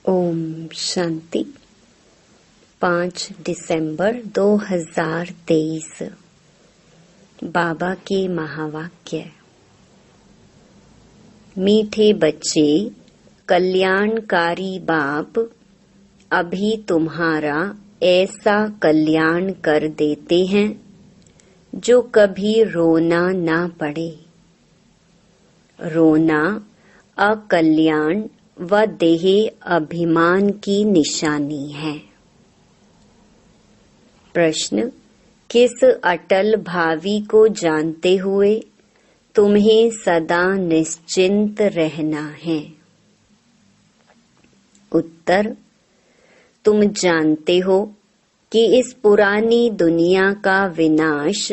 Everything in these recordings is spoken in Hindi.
ओम शांति। 5 दिसंबर 2023 बाबा के महावाक्य। मीठे बच्चे, कल्याणकारी बाप अभी तुम्हारा ऐसा कल्याण कर देते हैं जो कभी रोना ना पड़े। रोना अकल्याण व देह अभिमान की निशानी है। प्रश्न: किस अटल भावी को जानते हुए तुम्हें सदा निश्चिंत रहना है? उत्तर: तुम जानते हो कि इस पुरानी दुनिया का विनाश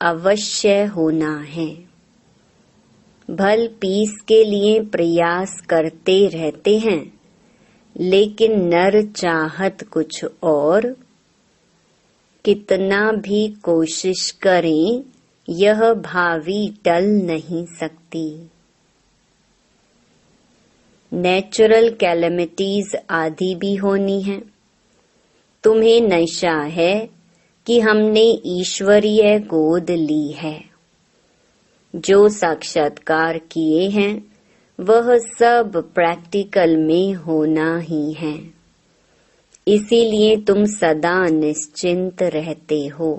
अवश्य होना है। भल पीस के लिए प्रयास करते रहते हैं, लेकिन नर चाहत कुछ और। कितना भी कोशिश करें, यह भावी टल नहीं सकती। नेचुरल कैलेमिटीज आदि भी होनी है। तुम्हें नशा है कि हमने ईश्वरीय गोद ली है। जो साक्षात्कार किए हैं वह सब प्रैक्टिकल में होना ही है। इसीलिए तुम सदा निश्चिंत रहते हो।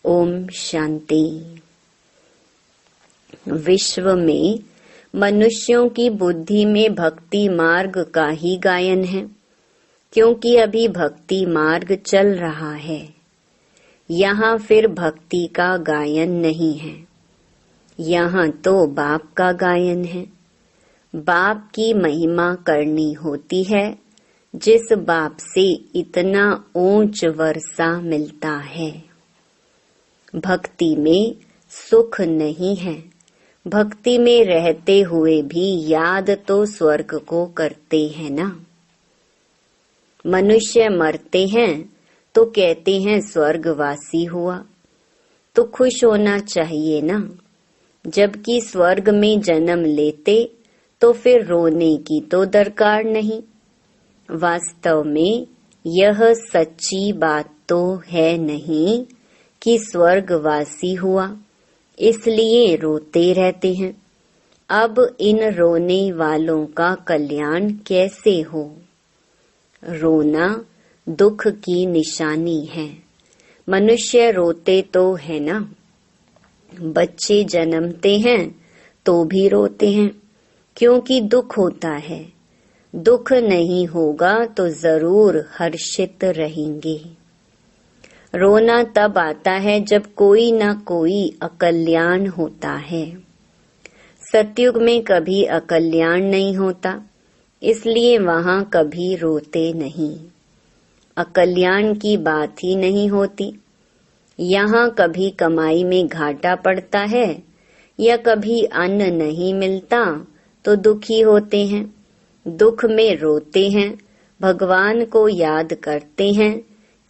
ओम शांति। विश्व में मनुष्यों की बुद्धि में भक्ति मार्ग का ही गायन है, क्योंकि अभी भक्ति मार्ग चल रहा है। यहाँ फिर भक्ति का गायन नहीं है, यहाँ तो बाप का गायन है। बाप की महिमा करनी होती है, जिस बाप से इतना ऊंच वर्षा मिलता है। भक्ति में सुख नहीं है। भक्ति में रहते हुए भी याद तो स्वर्ग को करते हैं ना। मनुष्य मरते हैं तो कहते हैं स्वर्गवासी हुआ, तो खुश होना चाहिए ना। जबकि स्वर्ग में जन्म लेते तो फिर रोने की तो दरकार नहीं। वास्तव में यह सच्ची बात तो है नहीं कि स्वर्गवासी हुआ, इसलिए रोते रहते हैं। अब इन रोने वालों का कल्याण कैसे हो? रोना दुख की निशानी है। मनुष्य रोते तो है ना। बच्चे जन्मते हैं तो भी रोते हैं, क्योंकि दुख होता है। दुख नहीं होगा तो जरूर हर्षित रहेंगे। रोना तब आता है जब कोई न कोई अकल्याण होता है। सतयुग में कभी अकल्याण नहीं होता, इसलिए वहां कभी रोते नहीं। अकल्याण की बात ही नहीं होती। यहाँ कभी कमाई में घाटा पड़ता है या कभी अन्न नहीं मिलता तो दुखी होते हैं। दुख में रोते हैं, भगवान को याद करते हैं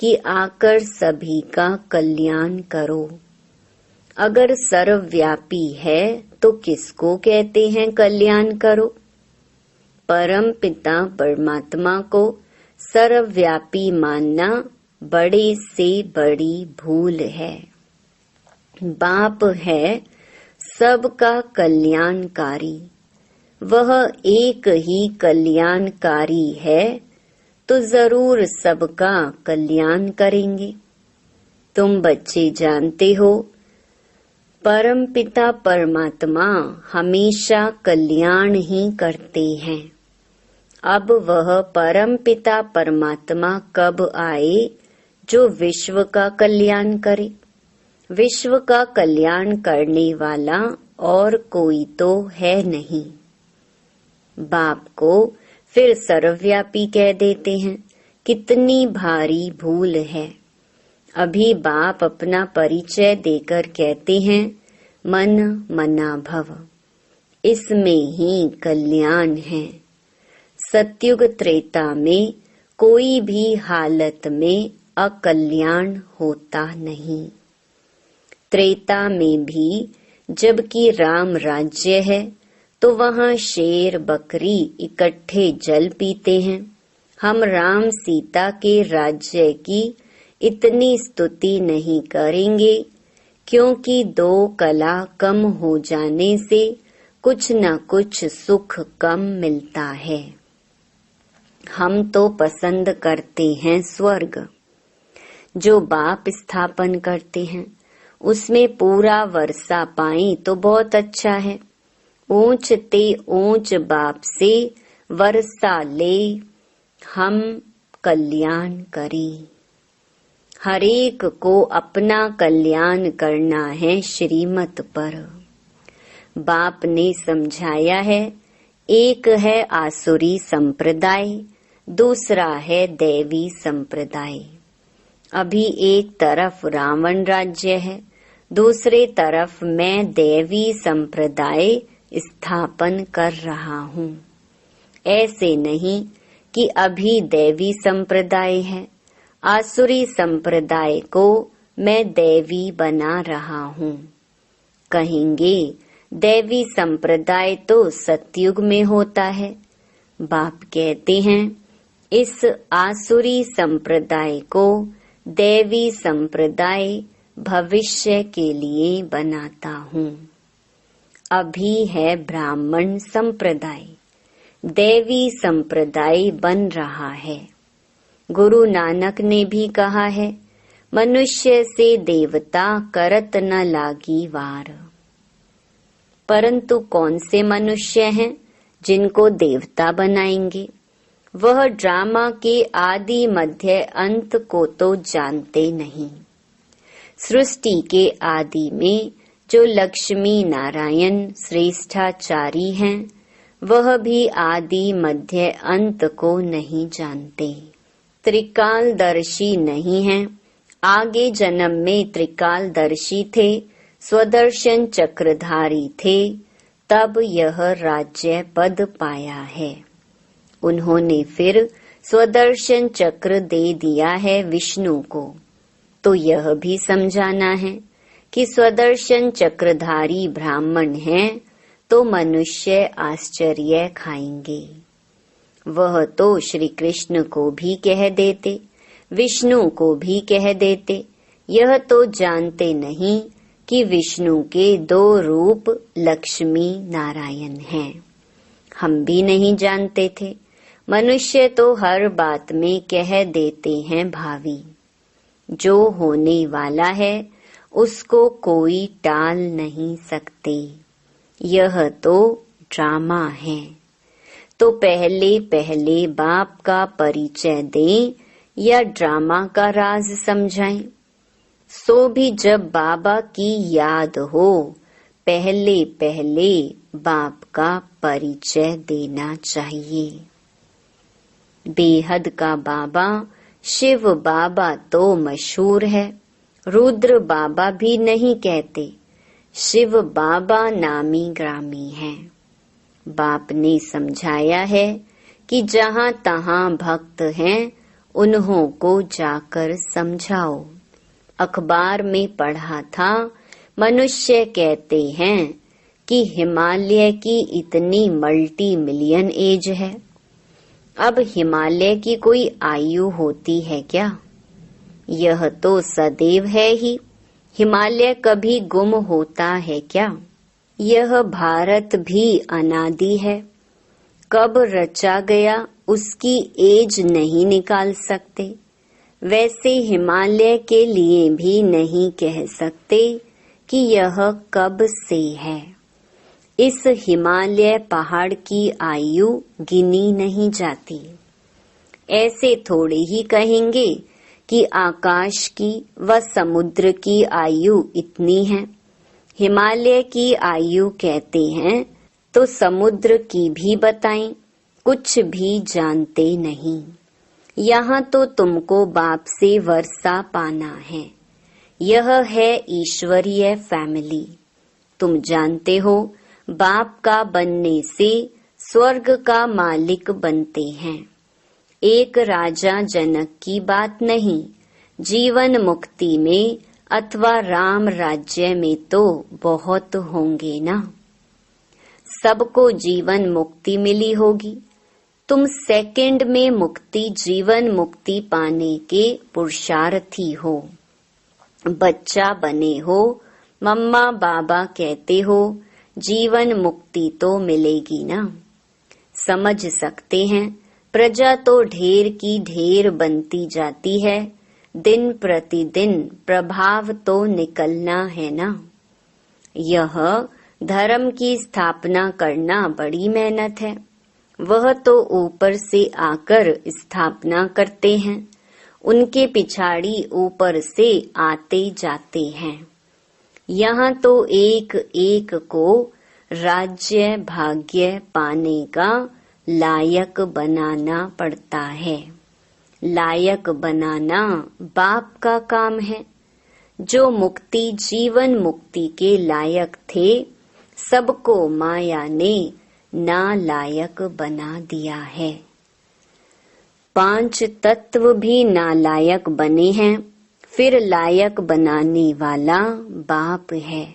कि आकर सभी का कल्याण करो। अगर सर्वव्यापी है तो किसको कहते हैं कल्याण करो? परम पिता परमात्मा को सर्वव्यापी मानना बड़े से बड़ी भूल है। बाप है सबका कल्याणकारी। वह एक ही कल्याणकारी है तो जरूर सबका कल्याण करेंगे। तुम बच्चे जानते हो, परम पिता परमात्मा हमेशा कल्याण ही करते हैं। अब वह परम पिता परमात्मा कब आए जो विश्व का कल्याण करे? विश्व का कल्याण करने वाला और कोई तो है नहीं। बाप को फिर सर्वव्यापी कह देते हैं। कितनी भारी भूल है। अभी बाप अपना परिचय देकर कहते हैं मन मना भव। इसमें ही कल्याण है। सतयुग त्रेता में कोई भी हालत में अकल्याण होता नहीं। त्रेता में भी जबकि राम राज्य है तो वहाँ शेर बकरी इकट्ठे जल पीते हैं। हम राम सीता के राज्य की इतनी स्तुति नहीं करेंगे, क्योंकि दो कला कम हो जाने से कुछ न कुछ सुख कम मिलता है। हम तो पसंद करते हैं स्वर्ग, जो बाप स्थापन करते हैं उसमें पूरा वर्षा पाए तो बहुत अच्छा है। ऊंच ते ऊंच बाप से वर्षा ले, हम कल्याण करें। हरेक को अपना कल्याण करना है श्रीमत पर। बाप ने समझाया है, एक है आसुरी संप्रदाय, दूसरा है दैवी संप्रदाय। अभी एक तरफ रावण राज्य है, दूसरे तरफ मैं दैवी संप्रदाय स्थापन कर रहा हूँ। ऐसे नहीं कि अभी दैवी संप्रदाय है, आसुरी संप्रदाय को मैं दैवी बना रहा हूँ। कहेंगे दैवी संप्रदाय तो सतयुग में होता है। बाप कहते हैं इस आसुरी संप्रदाय को दैवी संप्रदाय भविष्य के लिए बनाता हूँ। अभी है ब्राह्मण संप्रदाय, दैवी संप्रदाय बन रहा है। गुरु नानक ने भी कहा है, मनुष्य से देवता करत न लागी वार। परंतु कौन से मनुष्य हैं जिनको देवता बनाएंगे? वह ड्रामा के आदि मध्य अंत को तो जानते नहीं। सृष्टि के आदि में जो लक्ष्मी नारायण श्रेष्ठाचारी हैं, वह भी आदि मध्य अंत को नहीं जानते। त्रिकालदर्शी नहीं हैं। आगे जन्म में त्रिकालदर्शी थे, स्वदर्शन चक्रधारी थे, तब यह राज्य पद पाया है। उन्होंने फिर स्वदर्शन चक्र दे दिया है विष्णु को। तो यह भी समझाना है कि स्वदर्शन चक्रधारी ब्राह्मण हैं तो मनुष्य आश्चर्य खाएंगे। वह तो श्री कृष्ण को भी कह देते, विष्णु को भी कह देते। यह तो जानते नहीं कि विष्णु के दो रूप लक्ष्मी नारायण हैं। हम भी नहीं जानते थे। मनुष्य तो हर बात में कह देते हैं भावी। जो होने वाला है उसको कोई टाल नहीं सकते। यह तो ड्रामा है। तो पहले पहले बाप का परिचय दें या ड्रामा का राज समझाएं? सो भी जब बाबा की याद हो, पहले पहले बाप का परिचय देना चाहिए। बेहद का बाबा शिव बाबा तो मशहूर है, रुद्र बाबा भी नहीं कहते। शिव बाबा नामी ग्रामी है। बाप ने समझाया है कि जहाँ तहाँ भक्त हैं, उन्हों को जाकर समझाओ। अखबार में पढ़ा था, मनुष्य कहते हैं कि हिमालय की इतनी मल्टी मिलियन एज है। अब हिमालय की कोई आयु होती है क्या? यह तो सदैव है ही। हिमालय कभी गुम होता है क्या? यह भारत भी अनादि है। कब रचा गया उसकी एज नहीं निकाल सकते। वैसे हिमालय के लिए भी नहीं कह सकते कि यह कब से है। इस हिमालय पहाड़ की आयु गिनी नहीं जाती। ऐसे थोड़े ही कहेंगे कि आकाश की व समुद्र की आयु इतनी है। हिमालय की आयु कहते हैं तो समुद्र की भी बताएं। कुछ भी जानते नहीं। यहाँ तो तुमको बाप से वर्षा पाना है। यह है ईश्वरीय फैमिली। तुम जानते हो, बाप का बनने से स्वर्ग का मालिक बनते हैं। एक राजा जनक की बात नहीं। जीवन मुक्ति में अथवा राम राज्य में तो बहुत होंगे ना। सबको जीवन मुक्ति मिली होगी। तुम सेकंड में मुक्ति, जीवन मुक्ति पाने के पुरुषार्थी हो। बच्चा बने हो, मम्मा बाबा कहते हो, जीवन मुक्ति तो मिलेगी ना। समझ सकते हैं, प्रजा तो ढेर की ढेर बनती जाती है, दिन प्रतिदिन प्रभाव तो निकलना है ना। यह धर्म की स्थापना करना बड़ी मेहनत है, वह तो ऊपर से आकर स्थापना करते हैं, उनके पिछाड़ी ऊपर से आते जाते हैं। यहाँ तो एक एक को राज्य भाग्य पाने का लायक बनाना पड़ता है। लायक बनाना बाप का काम है। जो मुक्ति, जीवन मुक्ति के लायक थे, सबको माया ने नालायक बना दिया है। 5 तत्व भी नालायक बने हैं, फिर लायक बनाने वाला बाप है।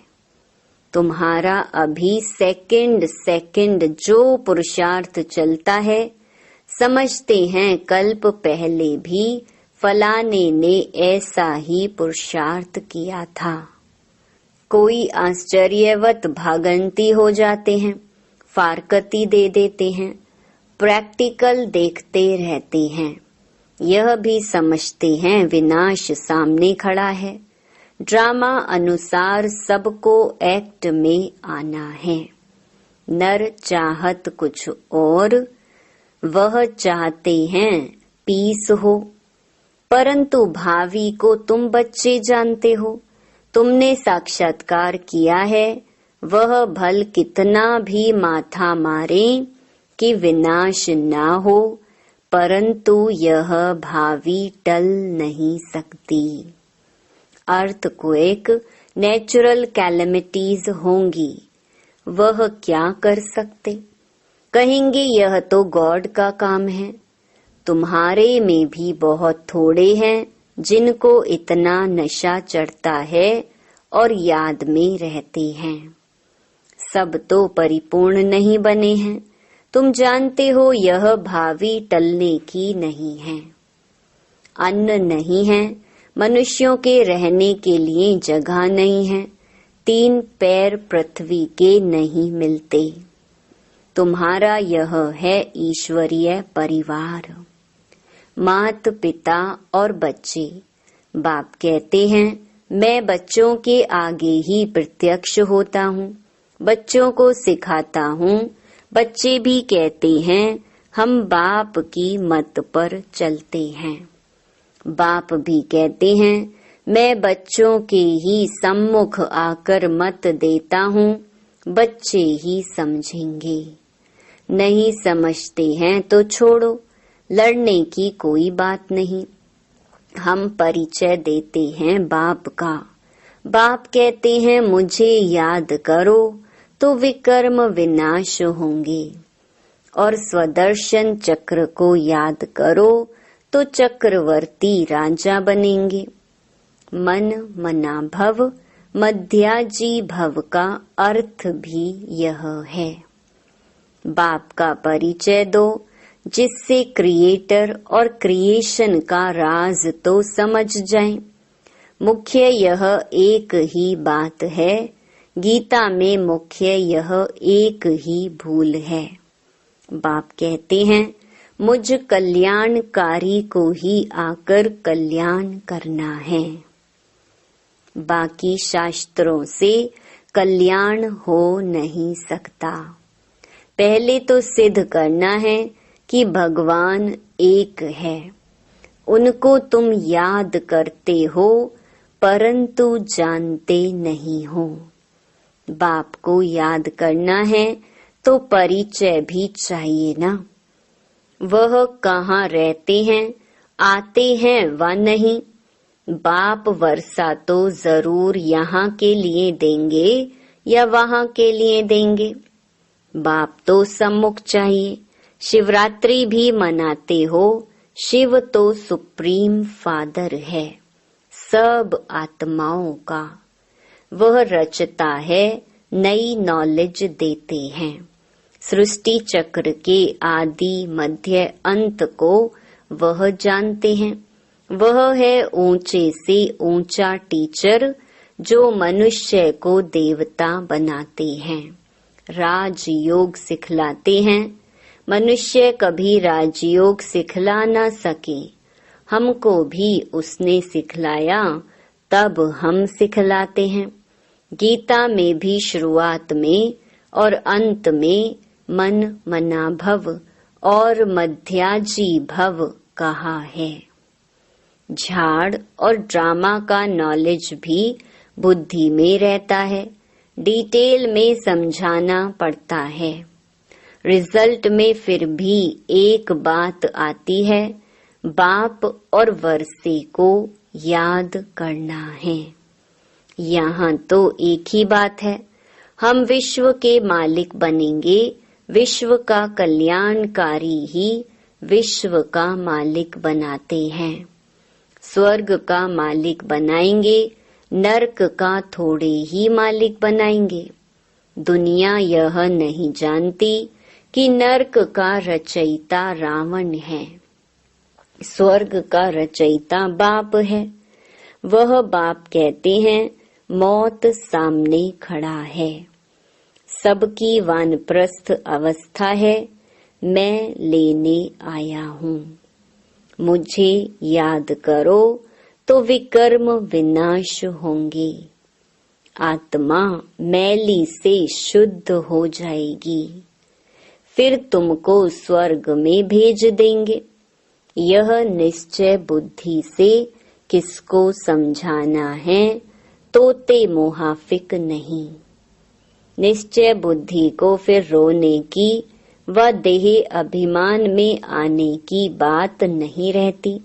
तुम्हारा अभी सेकंड सेकंड जो पुरुषार्थ चलता है, समझते हैं कल्प पहले भी फलाने ने ऐसा ही पुरुषार्थ किया था। कोई आश्चर्यवत भागंती हो जाते हैं, फारकती दे देते हैं, प्रैक्टिकल देखते रहते हैं। यह भी समझते हैं विनाश सामने खड़ा है, ड्रामा अनुसार सबको एक्ट में आना है। नर चाहत कुछ और, वह चाहते हैं पीस हो, परंतु भावी को तुम बच्चे जानते हो। तुमने साक्षात्कार किया है, वह भल कितना भी माथा मारे कि विनाश ना हो, परंतु यह भावी टल नहीं सकती। अर्थक्वेक, नेचुरल कैलेमिटीज होंगी, वह क्या कर सकते? कहेंगे यह तो गॉड का काम है। तुम्हारे में भी बहुत थोड़े हैं जिनको इतना नशा चढ़ता है और याद में रहते हैं। सब तो परिपूर्ण नहीं बने हैं। तुम जानते हो यह भावी टलने की नहीं है। अन्न नहीं है, मनुष्यों के रहने के लिए जगह नहीं है, 3 पैर पृथ्वी के नहीं मिलते। तुम्हारा यह है ईश्वरीय परिवार, मात पिता और बच्चे। बाप कहते हैं मैं बच्चों के आगे ही प्रत्यक्ष होता हूँ, बच्चों को सिखाता हूँ। बच्चे भी कहते हैं हम बाप की मत पर चलते हैं। बाप भी कहते हैं मैं बच्चों के ही सम्मुख आकर मत देता हूँ, बच्चे ही समझेंगे। नहीं समझते हैं तो छोड़ो, लड़ने की कोई बात नहीं। हम परिचय देते हैं बाप का। बाप कहते हैं मुझे याद करो तो विकर्म विनाश होंगे, और स्वदर्शन चक्र को याद करो तो चक्रवर्ती राजा बनेंगे। मन मना भव, मध्याजी भव का अर्थ भी यह है। बाप का परिचय दो, जिससे क्रिएटर और क्रिएशन का राज तो समझ जाएं। मुख्य यह एक ही बात है, गीता में मुख्य यह एक ही भूल है। बाप कहते हैं मुझ कल्याणकारी को ही आकर कल्याण करना है, बाकी शास्त्रों से कल्याण हो नहीं सकता। पहले तो सिद्ध करना है कि भगवान एक है। उनको तुम याद करते हो परंतु जानते नहीं हो। बाप को याद करना है तो परिचय भी चाहिए ना। वह कहाँ रहते हैं, आते हैं व नहीं। बाप वर्षा तो जरूर यहाँ के लिए देंगे या वहाँ के लिए देंगे। बाप तो सम्मुख चाहिए। शिवरात्रि भी मनाते हो, शिव तो सुप्रीम फादर है सब आत्माओं का। वह रचता है नई नॉलेज देते हैं। सृष्टि चक्र के आदि मध्य अंत को वह जानते हैं। वह है ऊंचे से ऊंचा टीचर जो मनुष्य को देवता बनाते हैं, राजयोग सिखलाते हैं। मनुष्य कभी राजयोग सिखला न सके, हमको भी उसने सिखलाया, तब हम सिखलाते हैं। गीता में भी शुरुआत में और अंत में मन मना भव और मध्याजी भव कहा है। झाड़ और ड्रामा का नॉलेज भी बुद्धि में रहता है, डिटेल में समझाना पड़ता है। रिजल्ट में फिर भी एक बात आती है, बाप और वर्षे को याद करना है। यहाँ तो एक ही बात है, हम विश्व के मालिक बनेंगे। विश्व का कल्याणकारी ही विश्व का मालिक बनाते हैं। स्वर्ग का मालिक बनाएंगे, नरक का थोड़े ही मालिक बनाएंगे। दुनिया यह नहीं जानती कि नरक का रचयिता रावण है, स्वर्ग का रचयिता बाप है। वह बाप कहते हैं मौत सामने खड़ा है, सबकी वानप्रस्थ अवस्था है, मैं लेने आया हूँ। मुझे याद करो तो विकर्म विनाश होंगे। आत्मा मैली से शुद्ध हो जाएगी, फिर तुमको स्वर्ग में भेज देंगे। यह निश्चय बुद्धि से किसको समझाना है, तोते मुहाफिक नहीं। निश्चय बुद्धि को फिर रोने की व देह अभिमान में आने की बात नहीं रहती।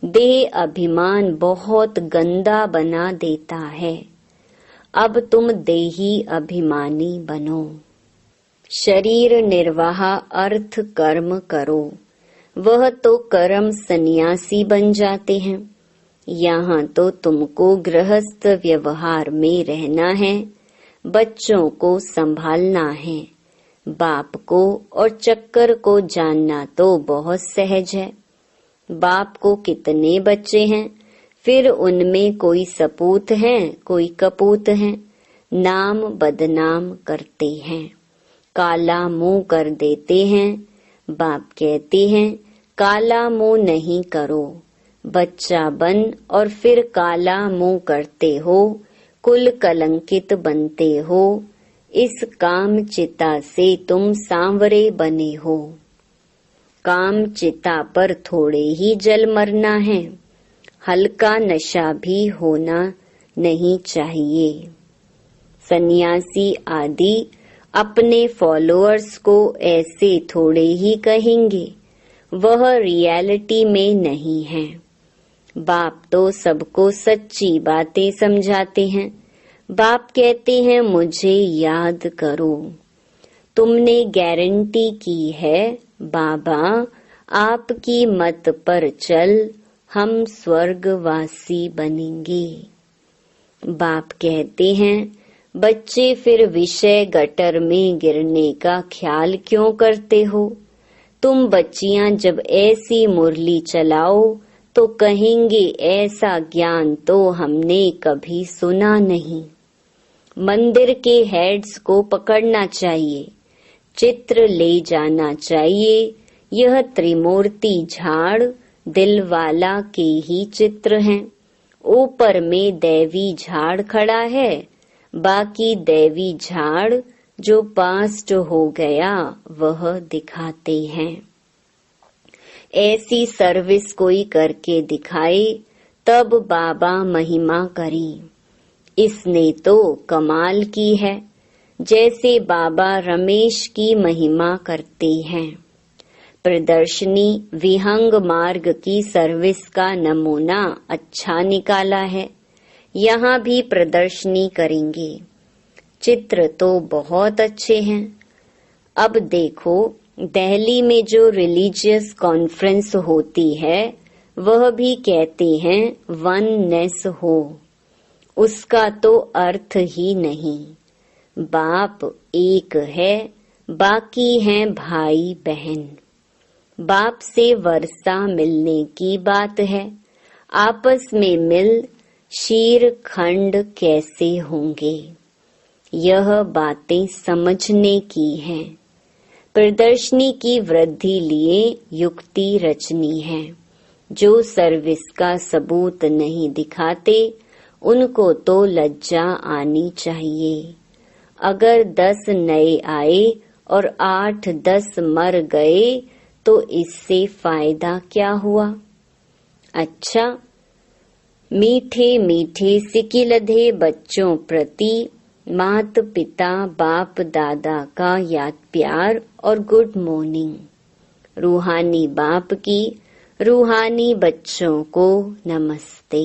देह अभिमान बहुत गंदा बना देता है। अब तुम देही अभिमानी बनो। शरीर निर्वाह अर्थ कर्म करो, वह तो कर्म सन्यासी बन जाते हैं। यहाँ तो तुमको गृहस्थ व्यवहार में रहना है, बच्चों को संभालना है। बाप को और चक्कर को जानना तो बहुत सहज है। बाप को कितने बच्चे हैं, फिर उनमें कोई सपूत हैं, कोई कपूत हैं। नाम बदनाम करते हैं, काला मुंह कर देते हैं। बाप कहते हैं काला मुंह नहीं करो, बच्चा बन और फिर काला मुंह करते हो, कुल कलंकित बनते हो। इस काम चिता से तुम सांवरे बने हो। काम चिता पर थोड़े ही जल मरना है, हल्का नशा भी होना नहीं चाहिए। सन्यासी आदि अपने फॉलोअर्स को ऐसे थोड़े ही कहेंगे, वह रियलिटी में नहीं है। बाप तो सबको सच्ची बातें समझाते हैं। बाप कहते हैं मुझे याद करो। तुमने गारंटी की है बाबा आपकी मत पर चल, हम स्वर्गवासी बनेंगे। बाप कहते हैं बच्चे फिर विषय गटर में गिरने का ख्याल क्यों करते हो। तुम बच्चियां जब ऐसी मुरली चलाओ तो कहेंगे ऐसा ज्ञान तो हमने कभी सुना नहीं। मंदिर के हेड्स को पकड़ना चाहिए, चित्र ले जाना चाहिए। यह त्रिमूर्ति झाड़ दिल वाला के ही चित्र हैं। ऊपर में दैवी झाड़ खड़ा है, बाकी दैवी झाड़ जो पास्ट हो गया वह दिखाते हैं। ऐसी सर्विस कोई करके दिखाए तब बाबा महिमा करी। इसने तो कमाल की है, जैसे बाबा रमेश की महिमा करते हैं। प्रदर्शनी विहंग मार्ग की सर्विस का नमूना अच्छा निकाला है। यहाँ भी प्रदर्शनी करेंगे। चित्र तो बहुत अच्छे हैं। अब देखो दिल्ली में जो रिलीजियस कॉन्फ्रेंस होती है वह भी कहते हैं वननेस हो। उसका तो अर्थ ही नहीं। बाप एक है, बाकी हैं भाई बहन। बाप से वर्षा मिलने की बात है, आपस में मिल शीर खंड कैसे होंगे। यह बातें समझने की हैं। प्रदर्शनी की वृद्धि लिए युक्ति रचनी है। जो सर्विस का सबूत नहीं दिखाते उनको तो लज्जा आनी चाहिए। अगर 10 नए आए और 8-10 मर गए तो इससे फायदा क्या हुआ। अच्छा, मीठे मीठे सिकिलधे बच्चों प्रति माता पिता बाप दादा का याद प्यार और गुड मॉर्निंग। रूहानी बाप की रूहानी बच्चों को नमस्ते।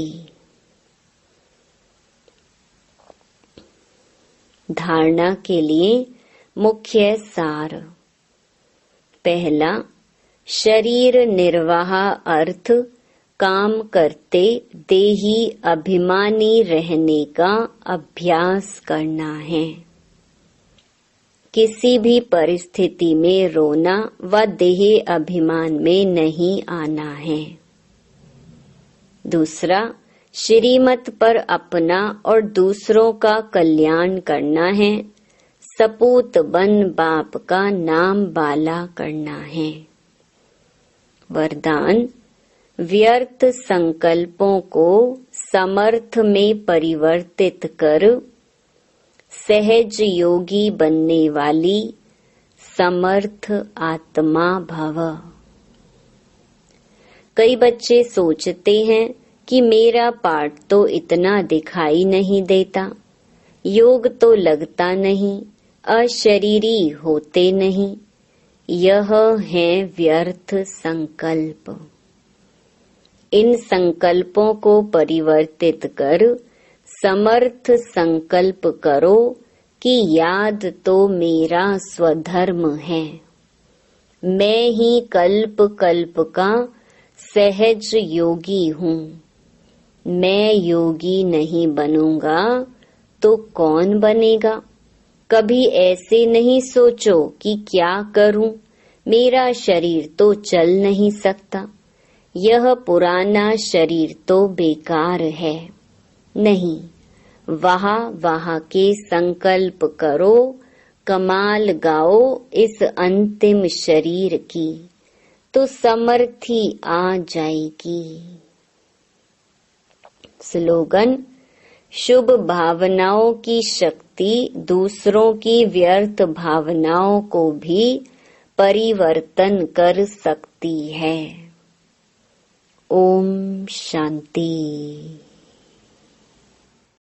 धारणा के लिए मुख्य सार। पहला, शरीर निर्वाह अर्थ काम करते देही अभिमानी रहने का अभ्यास करना है। किसी भी परिस्थिति में रोना व देह अभिमान में नहीं आना है। दूसरा, श्रीमत पर अपना और दूसरों का कल्याण करना है। सपूत बन बाप का नाम बाला करना है। वरदान, व्यर्थ संकल्पों को समर्थ में परिवर्तित कर सहज योगी बनने वाली समर्थ आत्मा भव। कई बच्चे सोचते हैं कि मेरा पाठ तो इतना दिखाई नहीं देता, योग तो लगता नहीं, अशरीरी होते नहीं। यह है व्यर्थ संकल्प। इन संकल्पों को परिवर्तित कर समर्थ संकल्प करो कि याद तो मेरा स्वधर्म है। मैं ही कल्प कल्प का सहज योगी हूँ। मैं योगी नहीं बनूंगा तो कौन बनेगा। कभी ऐसे नहीं सोचो कि क्या करूं, मेरा शरीर तो चल नहीं सकता, यह पुराना शरीर तो बेकार है। नहीं, वहाँ के संकल्प करो, कमाल गाओ इस अंतिम शरीर की, तो समर्थी आ जाएगी। स्लोगन, शुभ भावनाओं की शक्ति दूसरों की व्यर्थ भावनाओं को भी परिवर्तन कर सकती है। ओम शांति।